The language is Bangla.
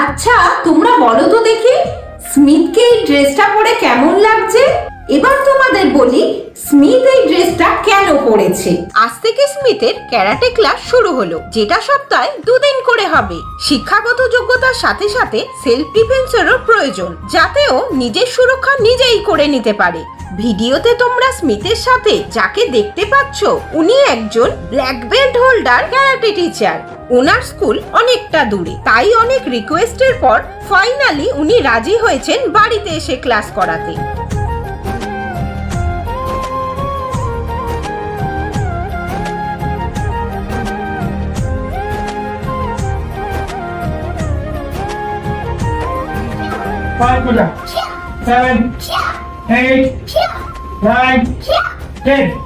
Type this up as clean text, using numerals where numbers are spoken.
আচ্ছা তোমরা বলো তো দেখি, স্মিথকে এই ড্রেসটা পরে কেমন লাগছে? এবার তোমাদের বলি স্মিথ এই ড্রেসটা কেন পরেছে। আজ থেকে স্মিথের ক্যারাটে ক্লাস শুরু হলো, যেটা সপ্তাহে 2 দিন করে হবে। শিক্ষাগত যোগ্যতার সাথে সাথে সেলফ ডিফেন্সেরও প্রয়োজন, যাতে ও নিজের সুরক্ষা নিজেই করে নিতে পারে। ভিডিওতে তোমরা স্মিথের সাথে যাকে দেখতে পাচ্ছ, উনি একজন black belt holder karate teacher. ওনার স্কুল অনেকটা দূরে, তাই অনেক রিকোয়েস্টের পর ফাইনালি উনি রাজি হয়েছেন বাড়িতে এসে ক্লাস করাতে। Five, 7, 8, 9, 10.